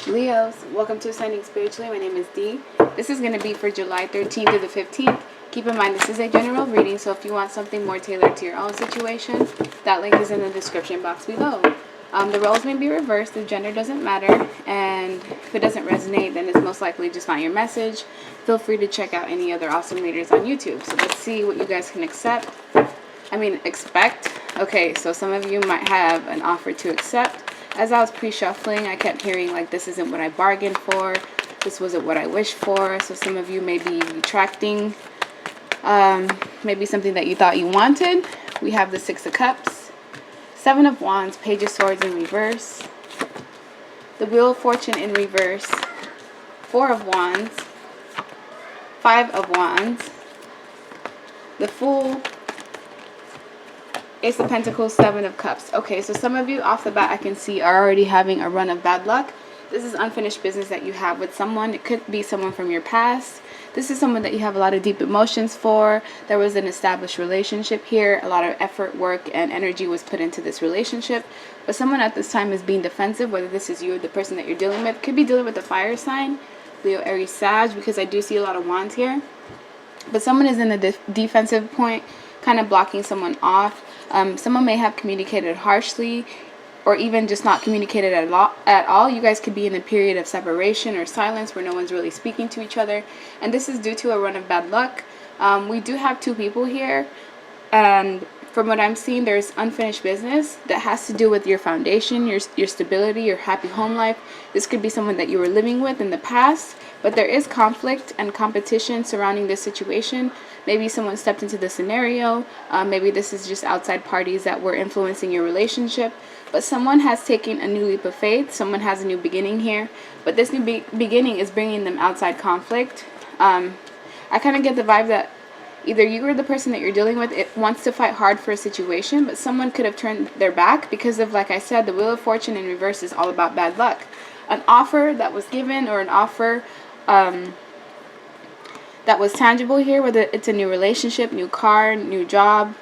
Leos, welcome to Ascending Spiritually. My name is Dee. This is going to be for July 13th to the 15th. Keep in mind this is a general reading, so if you want something more tailored to your own situation, that link is in the description box below. The roles may be reversed, the gender doesn't matter, and if it doesn't resonate, then it's most likely just not your message. Feel free to check out any other awesome readers on YouTube. So let's see what you guys can expect. Okay, so some of you might have an offer to accept. As I was pre-shuffling, I kept hearing like, this isn't what I bargained for, this wasn't what I wished for. So some of you may be retracting maybe something that you thought you wanted. We have the Six of Cups, Seven of Wands, Page of Swords in reverse, the Wheel of Fortune in reverse, Four of Wands, Five of Wands, the Fool, Ace of Pentacles, Seven of Cups. Okay, so some of you off the bat I can see are already having a run of bad luck. This is unfinished business that you have with someone. It could be someone from your past. This is someone that you have a lot of deep emotions for. There was an established relationship here. A lot of effort, work, and energy was put into this relationship. But someone at this time is being defensive, whether this is you or the person that you're dealing with. Could be dealing with a fire sign, Leo, Aries, Sag, because I do see a lot of wands here. But someone is in the defensive point, kind of blocking someone off. Someone may have communicated harshly or even just not communicated at all. You guys could be in a period of separation or silence where no one's really speaking to each other. And this is due to a run of bad luck. We do have two people here. And from what I'm seeing, there's unfinished business that has to do with your foundation, your stability, your happy home life. This could be someone that you were living with in the past. But there is conflict and competition surrounding this situation. Maybe someone stepped into the scenario. Maybe this is just outside parties that were influencing your relationship. But someone has taken a new leap of faith. Someone has a new beginning here. But this new beginning is bringing them outside conflict. I kind of get the vibe that either you or the person that you're dealing with wants to fight hard for a situation. But someone could have turned their back because of, like I said, the Wheel of Fortune in reverse is all about bad luck. An offer that was given or an offer that was tangible here, whether it's a new relationship, new car, new job,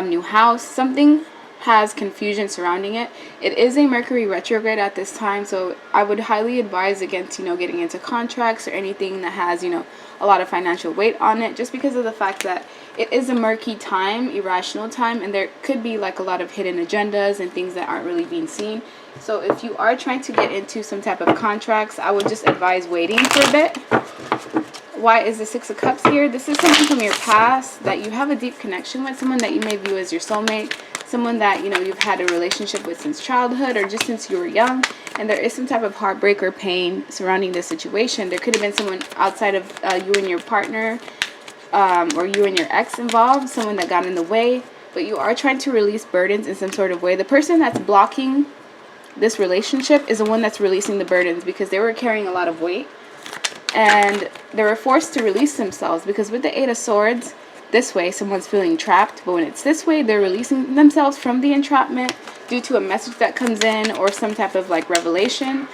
new house, something has confusion surrounding it. It is a Mercury retrograde at this time, so I would highly advise against, getting into contracts or anything that has, a lot of financial weight on it, just because of the fact that it is a murky time, irrational time, and there could be like a lot of hidden agendas and things that aren't really being seen. So if you are trying to get into some type of contracts, I would just advise waiting for a bit. Why is the Six of Cups here? This is someone from your past that you have a deep connection with, someone that you may view as your soulmate, someone that, you've had a relationship with since childhood or just since you were young, and there is some type of heartbreak or pain surrounding this situation. There could have been someone outside of you and your partner or you and your ex involved, someone that got in the way, but you are trying to release burdens in some sort of way. The person that's blocking this relationship is the one that's releasing the burdens because they were carrying a lot of weight and they were forced to release themselves, because with the Eight of Swords, this way someone's feeling trapped, but when it's this way, they're releasing themselves from the entrapment due to a message that comes in or some type of like revelation.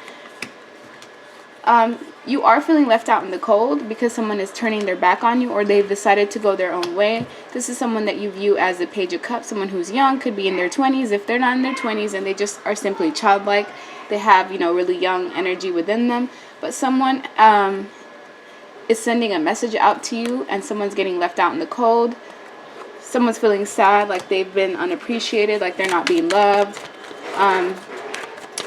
You are feeling left out in the cold because someone is turning their back on you or they've decided to go their own way. This is someone that you view as a Page of Cups, someone who's young, could be in their 20s. If they're not in their 20s and they just are simply childlike, they have, really young energy within them. But someone is sending a message out to you and someone's getting left out in the cold. Someone's feeling sad, like they've been unappreciated, like they're not being loved.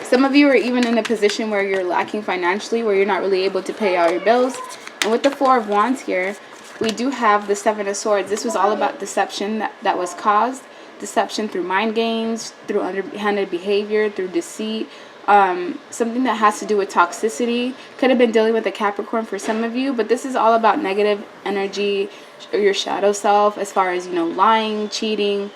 Some of you are even in a position where you're lacking financially, where you're not really able to pay all your bills. And with the Four of Wands here, we do have the Seven of Swords. This was all about deception that was caused. Deception through mind games, through underhanded behavior, through deceit. Something that has to do with toxicity. Could have been dealing with a Capricorn for some of you, but this is all about negative energy or your shadow self, as far as, lying, cheating,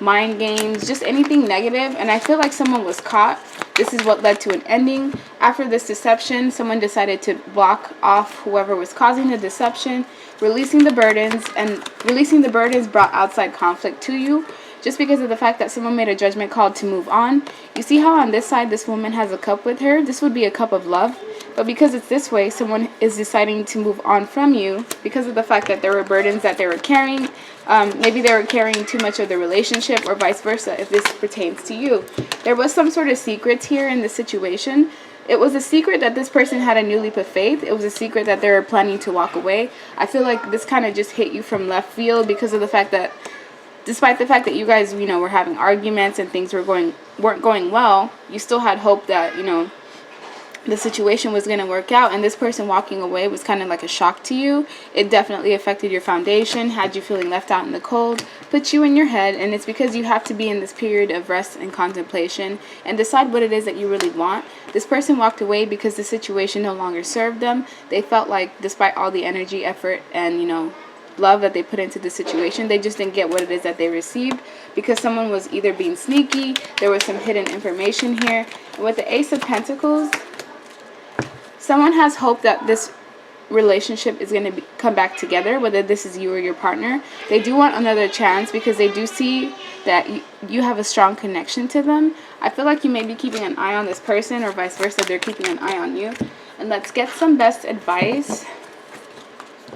mind games, just anything negative. And I feel like someone was caught. This is what led to an ending. After this deception, someone decided to block off whoever was causing the deception, releasing the burdens, and releasing the burdens brought outside conflict to you, just because of the fact that someone made a judgment call to move on. You see how on this side this woman has a cup with her? This would be a cup of love. But because it's this way, someone is deciding to move on from you because of the fact that there were burdens that they were carrying. Maybe they were carrying too much of the relationship, or vice versa if this pertains to you. There was some sort of secrets here in this situation. It was a secret that this person had a new leap of faith. It was a secret that they were planning to walk away. I feel like this kind of just hit you from left field because of the fact that, despite the fact that you guys, were having arguments and things weren't going well, you still had hope that, the situation was going to work out, and this person walking away was kind of like a shock to you. It definitely affected your foundation, had you feeling left out in the cold, put you in your head, and it's because you have to be in this period of rest and contemplation and decide what it is that you really want. This person walked away because the situation no longer served them. They felt like, despite all the energy, effort, and, love that they put into the situation, they just didn't get what it is that they received because someone was either being sneaky, there was some hidden information here. And with the Ace of Pentacles, someone has hope that this relationship is going to come back together, whether this is you or your partner. They do want another chance because they do see that you have a strong connection to them. I feel like you may be keeping an eye on this person, or vice versa, they're keeping an eye on you. And let's get some best advice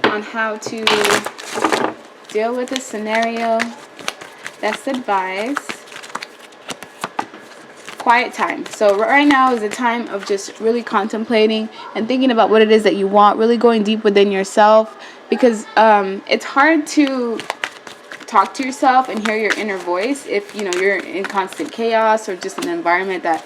on how to deal with this scenario. Best advice. Quiet time. So right now is a time of just really contemplating and thinking about what it is that you want, really going deep within yourself, because it's hard to talk to yourself and hear your inner voice if you're in constant chaos or just an environment that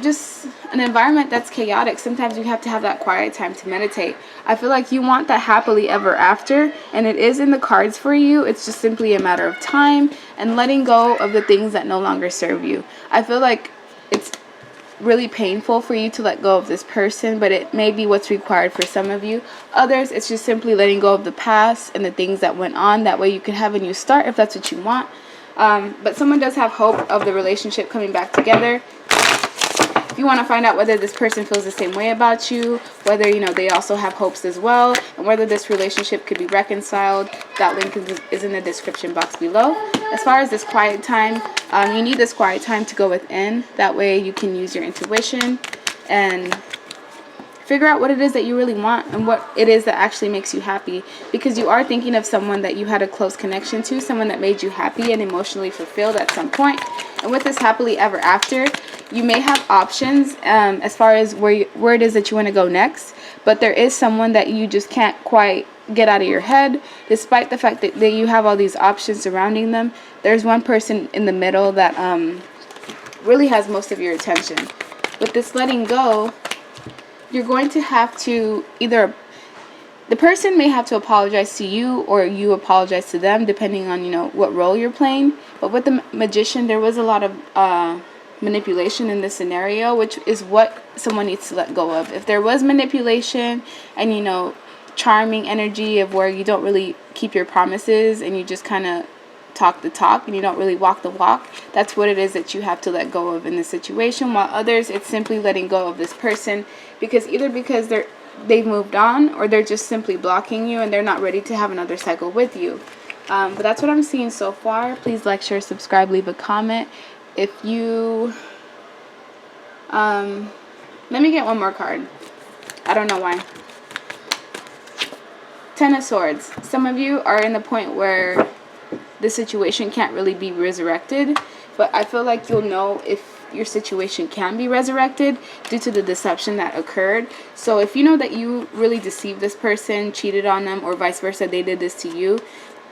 just an environment that's chaotic. Sometimes you have to have that quiet time to meditate. I feel like you want that happily ever after, and it is in the cards for you. It's just simply a matter of time and letting go of the things that no longer serve you. I feel like it's really painful for you to let go of this person, but it may be what's required for some of you. Others, it's just simply letting go of the past and the things that went on. That way you can have a new start if that's what you want. But someone does have hope of the relationship coming back together. If you want to find out whether this person feels the same way about you, whether they also have hopes as well, and whether this relationship could be reconciled, that link is in the description box below. As far as this quiet time, you need this quiet time to go within. That way you can use your intuition and figure out what it is that you really want and what it is that actually makes you happy, because you are thinking of someone that you had a close connection to, someone that made you happy and emotionally fulfilled at some point. And with this happily ever after, you may have options as far as where it is that you want to go next, but there is someone that you just can't quite get out of your head. Despite the fact that you have all these options surrounding them, there's one person in the middle that really has most of your attention. With this letting go, you're going to have to either, the person may have to apologize to you or you apologize to them, depending on what role you're playing. But with the Magician, there was a lot of manipulation in this scenario, which is what someone needs to let go of. If there was manipulation and charming energy of where you don't really keep your promises and you just kind of talk the talk and you don't really walk the walk, that's what it is that you have to let go of in this situation. While others, it's simply letting go of this person because they've moved on, or they're just simply blocking you and they're not ready to have another cycle with you. But that's what I'm seeing so far. Please like, share, subscribe, leave a comment. If you let me get one more card. I don't know why. Ten of Swords. Some of you are in the point where the situation can't really be resurrected, but I feel like you'll know if your situation can be resurrected due to the deception that occurred. So if you know that you really deceived this person, cheated on them, or vice versa, they did this to you,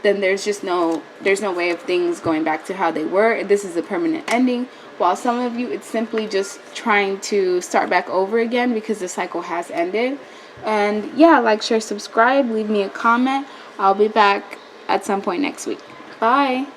then there's no way of things going back to how they were. This is a permanent ending. While some of you, it's simply just trying to start back over again because the cycle has ended. And yeah, like, share, subscribe, leave me a comment. I'll be back at some point next week. Bye.